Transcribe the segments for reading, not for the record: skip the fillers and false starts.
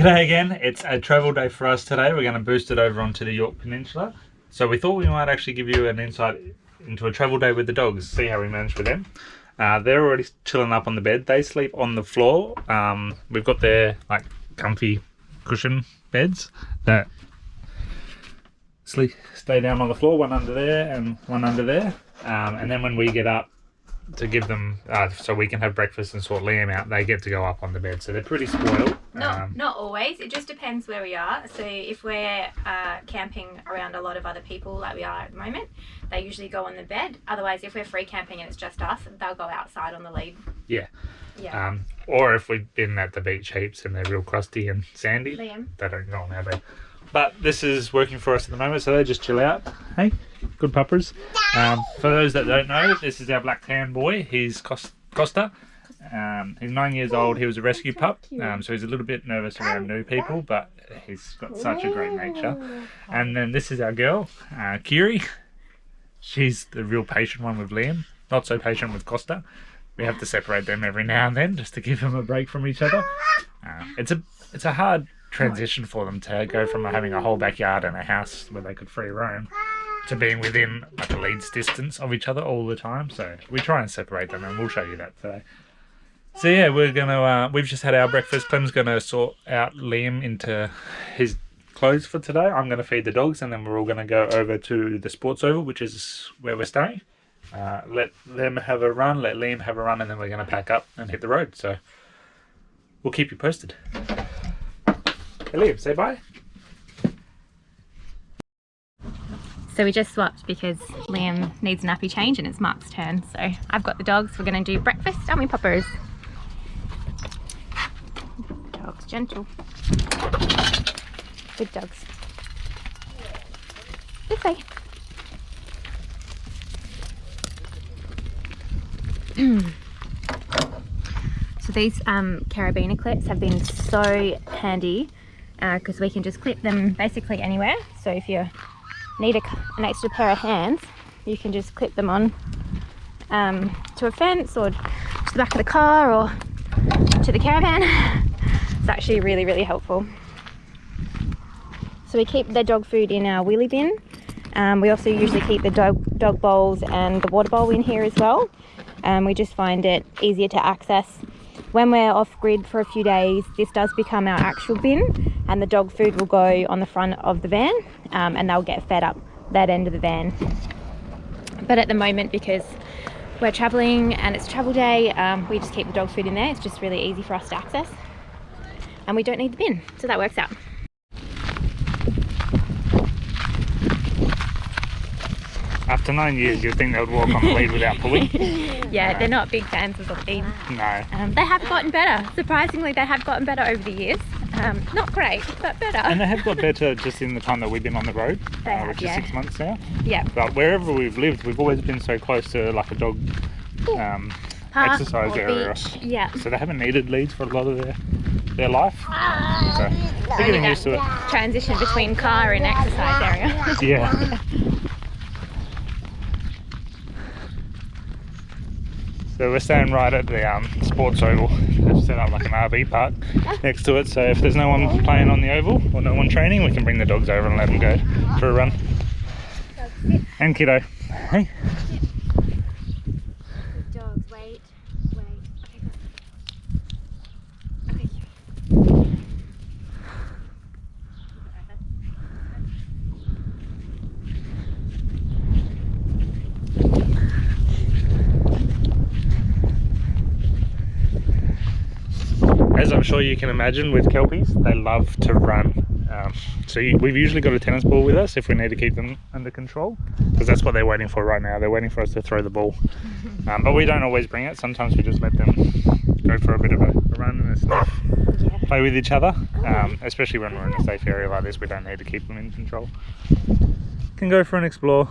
G'day again. It's a travel day for us today. We're going to boost it over onto the Yorke Peninsula. So we thought we might actually give you an insight into a travel day with the dogs, see how we manage with them. They're already chilling up on the bed. They sleep on the floor. We've got their like comfy cushion beds that stay down on the floor, one under there and one under there. And then when we get up to give them, so we can have breakfast and sort Liam out, they get to go up on the bed. So they're pretty spoiled. Not always. It just depends where we are. So if we're camping around a lot of other people like we are at the moment, they usually go on the bed. Otherwise, if we're free camping and it's just us, they'll go outside on the lead. Yeah. Yeah. Or if we've been at the beach heaps and they're real crusty and sandy, Liam. they don't go on our bed. But this is working for us at the moment, so they just chill out. Hey, good puppers. For those that don't know, this is our black tan boy. He's Costa. He's 9 years old. He was a rescue pup, so he's a little bit nervous around new people, but he's got such a great nature. And then this is our girl, Kiri. She's the real patient one with Liam, not so patient with Costa. We have to separate them every now and then just to give them a break from each other. It's a hard transition for them to go from having a whole backyard and a house where they could free roam to being within like a lead's distance of each other all the time. So we try and separate them, and we'll show you that today. So yeah, we're gonna we've just had our breakfast. Clem's gonna sort out Liam into his clothes for today. I'm gonna feed the dogs, and then we're all gonna go over to the sports oval, which is where we're staying. Let them have a run, let Liam have a run, and then we're gonna pack up and hit the road. So we'll keep you posted. Hey Liam, say bye. So we just swapped because Liam needs a nappy change and it's Mark's turn. So I've got the dogs. We're going to do breakfast, aren't we, puppers? Dogs, gentle. Good dogs. This way. So these carabiner clips have been so handy because we can just clip them basically anywhere. So if you need an extra pair of hands, you can just clip them on to a fence or to the back of the car or to the caravan. It's actually really, really helpful. So we keep the dog food in our wheelie bin. We also usually keep the dog bowls and the water bowl in here as well. We just find it easier to access. When we're off grid for a few days, this does become our actual bin, and the dog food will go on the front of the van, and they'll get fed up that end of the van. But at the moment, because we're traveling and it's travel day, we just keep the dog food in there. It's just really easy for us to access, and we don't need the bin, so that works out. After 9 years, you'd think they would walk on the lead without pulling. Yeah, they're not big fans of the lead. No. They have gotten better. Surprisingly, they have gotten better over the years. Not great, but better. And they have got better just in the time that we've been on the road, which is 6 months now. Yeah. But wherever we've lived, we've always been so close to like a dog Park exercise or area. beach. Yeah. So they haven't needed leads for a lot of their life. So they're getting used to it. Transition between car and exercise area. Yeah. So we're staying right at the sports oval. They've set up like an RV park next to it, so if there's no one playing on the oval or no one training, we can bring the dogs over and let them go for a run. And kiddo. Hey. Dogs, wait. Okay, As I'm sure you can imagine with Kelpies, they love to run. So we've usually got a tennis ball with us if we need to keep them under control, because that's what they're waiting for right now. They're waiting for us to throw the ball. But we don't always bring it. Sometimes we just let them go for a bit of a run and stuff. Yeah. Play with each other, especially when we're in a safe area like this. We don't need to keep them in control. Can go for an explore.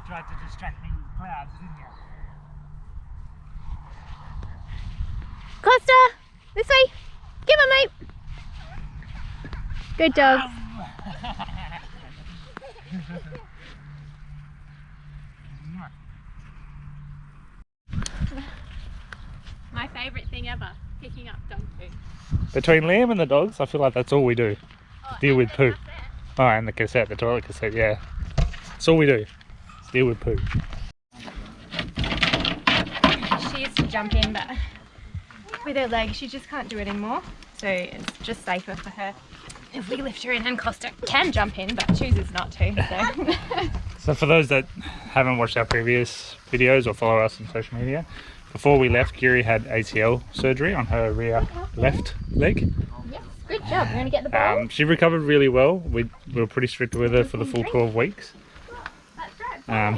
Tried to distract me with clouds, didn't you? Costa, this way. Come on, mate. Good dog. My favourite thing ever, picking up dog food. Between Liam and the dogs, I feel like that's all we do. Deal with poo. Oh, and the cassette, the toilet cassette, yeah. That's all we do. Deal with poo. She used to jump in, but with her legs, she just can't do it anymore. So it's just safer for her if we lift her in, and Costa can jump in, but chooses not to. So. So for those that haven't watched our previous videos or follow us on social media, before we left, Kiri had ACL surgery on her rear left leg. Yes, good job. We're going to get the ball. She recovered really well. We were pretty strict with her for the full 12 weeks.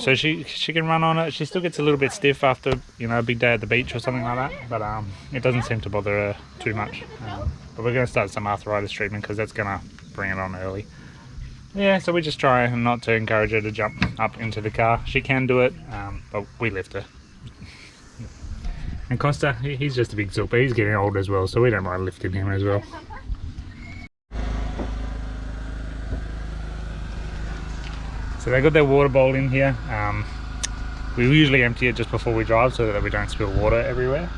So she can run on it. She still gets a little bit stiff after, you know, a big day at the beach or something like that, but it doesn't seem to bother her too much. But we're going to start some arthritis treatment because that's going to bring it on early. Yeah, so we just try not to encourage her to jump up into the car. She can do it, but we lift her. And Costa, he's just a big super. He's getting old as well, so we don't mind lifting him as well. So they got their water bowl in here. We usually empty it just before we drive so that we don't spill water everywhere.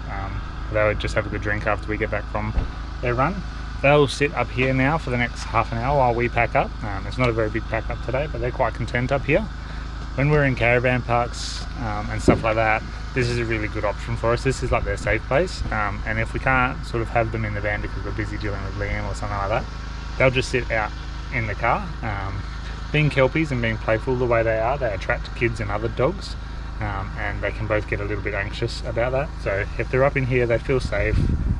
They would just have a good drink after we get back from their run. They'll sit up here now for the next half an hour while we pack up. It's not a very big pack up today, but they're quite content up here. When we're in caravan parks and stuff like that, this is a really good option for us. This is like their safe place. And if we can't sort of have them in the van because we're busy dealing with Liam or something like that, they'll just sit out in the car. Being Kelpies and being playful the way they attract kids and other dogs. And they can both get a little bit anxious about that. So if they're up in here, they feel safe.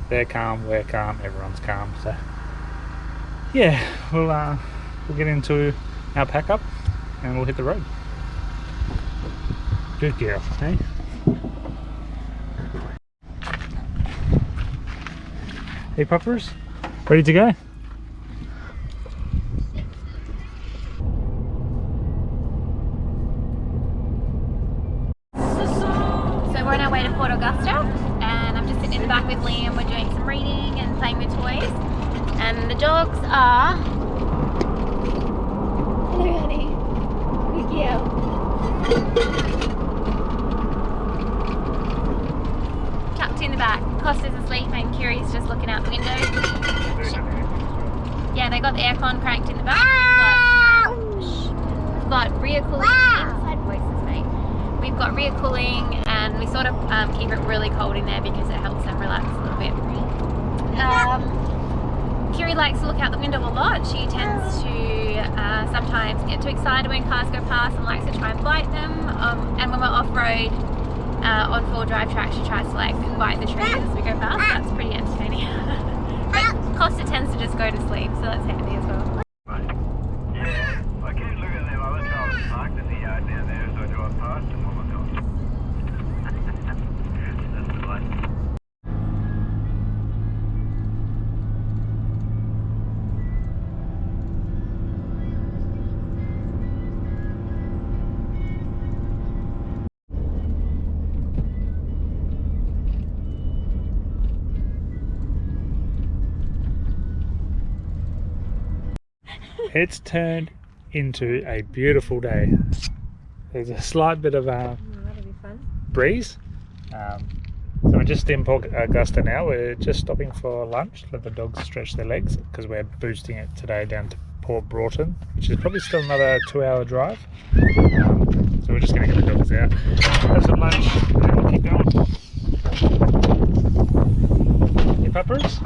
They're calm, we're calm, everyone's calm. So yeah, we'll get into our pack up and we'll hit the road. Good girl, hey? Hey puppers, ready to go? So we're on our way to Port Augusta, and I'm just sitting in the back with Liam. We're doing some reading and playing with toys, and the dogs are... Hello honey, good girl. Tucked in the back. Costa's asleep and Kiri's just looking out the window. Yeah, they got the aircon cranked in the back. We've got rear cooling. Inside voices, mate. We've got rear cooling, and we sort of keep it really cold in there because it helps them relax a little bit. Kiri likes to look out the window a lot. She tends to sometimes get too excited when cars go past and likes to try and bite them. And when we're off-road, on 4-drive track, she tries to like bite the trees as we go past. That's pretty entertaining. But Costa tends to just go to sleep, so that's handy as well. Yeah, I keep looking at them other cars parked in the yard down there as I drive past them all the time. That's the way. It's turned into a beautiful day. There's a slight bit of a breeze. So we're just in Port Augusta now. We're just stopping for lunch. Let the dogs stretch their legs because we're boosting it today down to Port Broughton, which is probably still another 2-hour drive. So we're just going to get the dogs out, have some lunch, and we'll keep going. Hey puppers?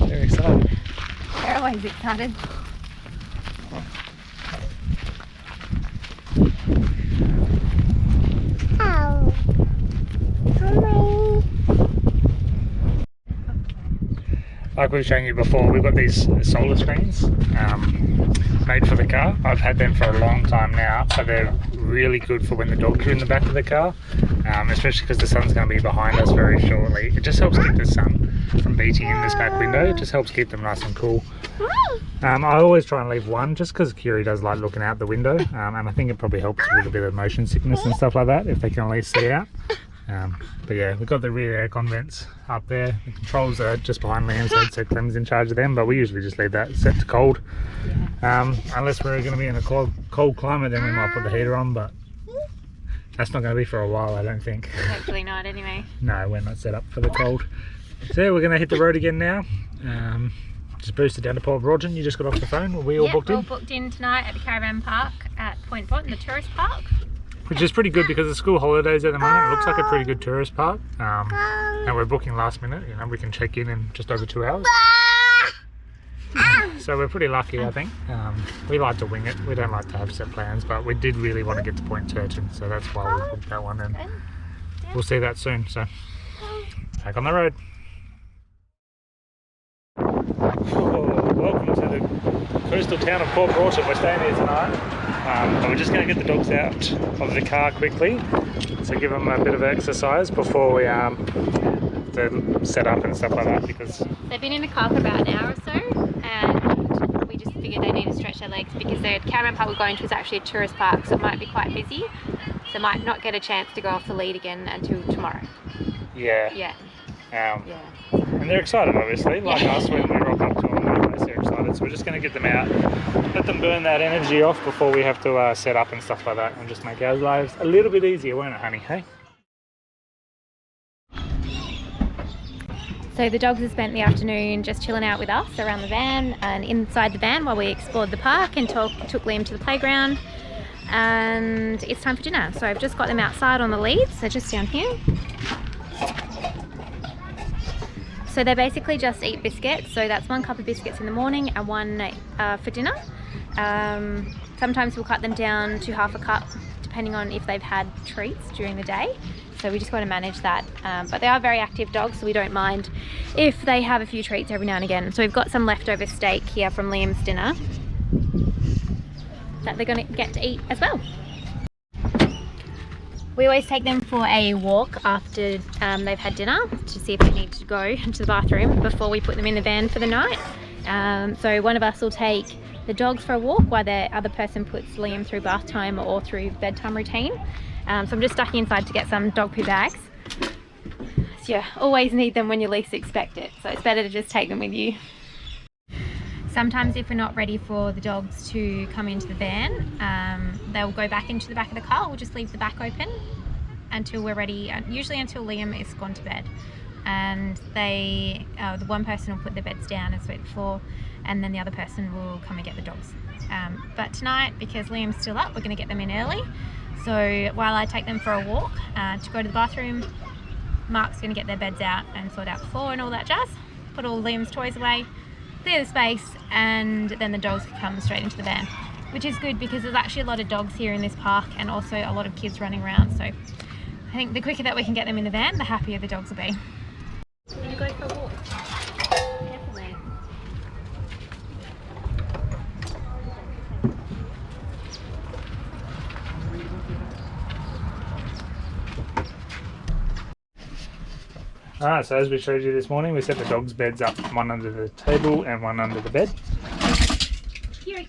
Very excited. They're always excited. Ow. like we were showing you before, we've got these solar screens made for the car. I've had them for a long time now, but they're really good for when the dogs are in the back of the car, especially because the sun's going to be behind us very shortly. It just helps keep the sun from beating in this back window. It just helps keep them nice and cool. I always try and leave one just because Kiri does like looking out the window, and I think it probably helps with a bit of motion sickness and stuff like that if they can at least see out. But yeah, we've got the rear aircon vents up there. The controls are just behind Liam's head, so Clem's in charge of them, but we usually just leave that set to cold. Unless we're going to be in a cold climate, then we might put the heater on, but that's not going to be for a while, I don't think. Hopefully not anyway. No, we're not set up for the cold. So yeah, we're going to hit the road again now. Just boosted down to Port Broughton. You just got off the phone. Were we all booked in? All booked in tonight at the caravan park at Point Bont, the tourist park. Which is pretty good because the school holidays at the moment. It looks like a pretty good tourist park. And we're booking last minute. You know, we can check in just over 2 hours. So we're pretty lucky, I think. We like to wing it. We don't like to have set plans, but we did really want to get to Point Turton, so that's why we booked that one, and we'll see that soon. So back on the road. Welcome to the coastal town of Port Broughton. We're staying here tonight. But we're just going to get the dogs out of the car quickly, so give them a bit of exercise before we set up and stuff like that, because they've been in the car for about an hour or so, and we just figured they need to stretch their legs because the caravan park we're going to is actually a tourist park, so it might be quite busy, so might not get a chance to go off the lead again until tomorrow. Yeah. And they're excited, obviously, like us when we rock up to them. They're excited, so we're just going to get them out, let them burn that energy off before we have to set up and stuff like that, and just make our lives a little bit easier, won't it, honey? Hey? So the dogs have spent the afternoon just chilling out with us around the van and inside the van while we explored the park and took Liam to the playground, and it's time for dinner. So I've just got them outside on the leads, so just down here. So they basically just eat biscuits, so that's 1 cup of biscuits in the morning and 1 for dinner. Sometimes we'll cut them down to half a cup depending on if they've had treats during the day. So we just got to manage that. But they are very active dogs, so we don't mind if they have a few treats every now and again. So we've got some leftover steak here from Liam's dinner that they're going to get to eat as well. We always take them for a walk after they've had dinner to see if they need to go to the bathroom before we put them in the van for the night. So one of us will take the dogs for a walk while the other person puts Liam through bath time or through bedtime routine. So I'm just ducking inside to get some dog poo bags. So you always need them when you least expect it, so it's better to just take them with you. Sometimes if we're not ready for the dogs to come into the van, they'll go back into the back of the car. We'll just leave the back open until we're ready, usually until Liam is gone to bed. And the one person will put the beds down and sweep the floor, and then the other person will come and get the dogs. But tonight, because Liam's still up, we're going to get them in early. So while I take them for a walk to go to the bathroom, Mark's going to get their beds out and sort out the floor and all that jazz, put all Liam's toys away, clear the space, and then the dogs can come straight into the van, which is good because there's actually a lot of dogs here in this park and also a lot of kids running around. So I think the quicker that we can get them in the van, the happier the dogs will be. Can you go for a walk? Definitely. Alright, so as we showed you this morning, we set the dogs' beds up, one under the table and one under the bed.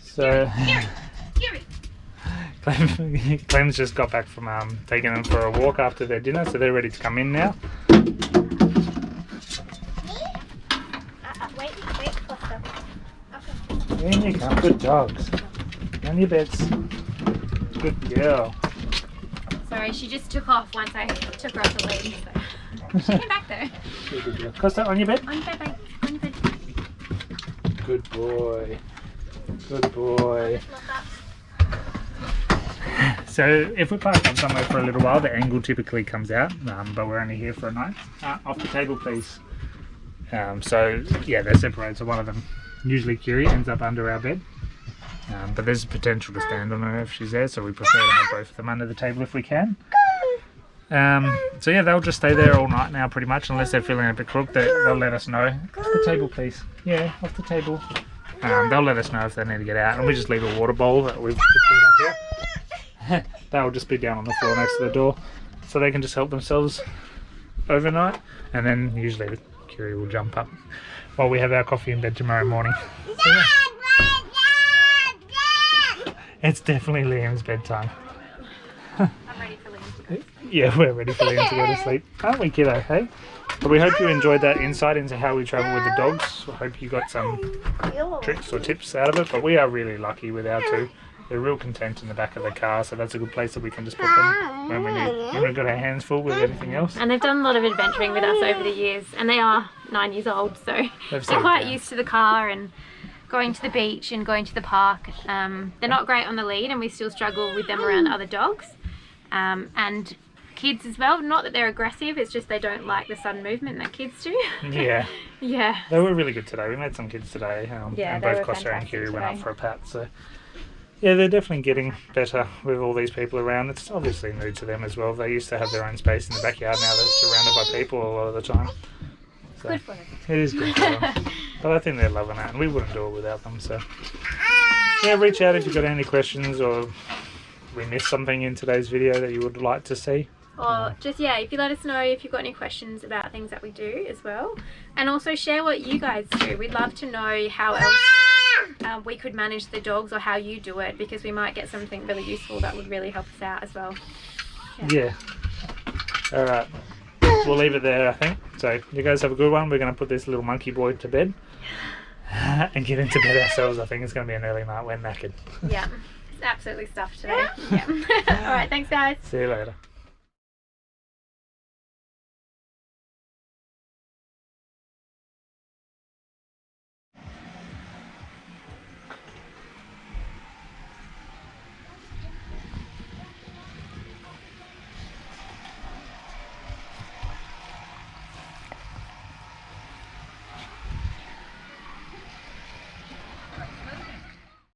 So Clem's just got back from taking them for a walk after their dinner, so they're ready to come in now. Wait, Costa. Okay. In you come, good dogs. On your beds. Good girl. Sorry, she just took off once I took her off the lead. So. She came back though. Good girl. Costa, on your bed? On your bed, babe. On your bed. Good boy. Good boy. So if we park on somewhere for a little while, the angle typically comes out, but we're only here for a night. Off the table, please. So yeah, they're separated, so one of them, usually Kiri, ends up under our bed. But there's potential to stand on her if she's there, so we prefer to have both of them under the table if we can. So yeah, they'll just stay there all night now pretty much, unless they're feeling a bit crook. They'll let us know. Off the table, please. Yeah, off the table. They'll let us know if they need to get out, and we just leave a water bowl that we've filled up here. They'll just be down on the floor next to the door, so they can just help themselves overnight, and then usually the Curie will jump up while we have our coffee in bed tomorrow morning. So, yeah. It's definitely Liam's bedtime. I'm ready for Liam. Yeah, we're ready for Liam to go to sleep. Aren't we, kiddo, hey? But we hope you enjoyed that insight into how we travel with the dogs. I hope you got some tricks or tips out of it, but we are really lucky with our two. They're real content in the back of the car, so that's a good place that we can just put them when we've got our hands full with anything else. And they've done a lot of adventuring with us over the years, and they are 9 years old, so they're quite used to the car and going to the beach and going to the park. They're not great on the lead, and we still struggle with them around other dogs. And kids as well, not that they're aggressive, it's just they don't like the sudden movement that kids do. Yeah. Yeah. They were really good today. We met some kids today, Yeah, and they both were Costa and Curie went up today. for a pat, so yeah, they're definitely getting better with all these people around. It's obviously new to them as well. They used to have their own space in the backyard, now they're surrounded by people a lot of the time. So Good for them. it is good for them. But I think they're loving it, and we wouldn't do it without them, so yeah, reach out if you've got any questions or we missed something in today's video that you would like to see. Or just, yeah, if you let us know if you've got any questions about things that we do as well. And also share what you guys do. We'd love to know how else we could manage the dogs, or how you do it, because we might get something really useful that would really help us out as well. Yeah. Alright. We'll leave it there, I think. So you guys have a good one. We're going to put this little monkey boy to bed and get into bed ourselves. I think it's going to be an early night. We're knackered. Yeah, it's absolutely stuffed today. Yeah. Alright, thanks guys. See you later.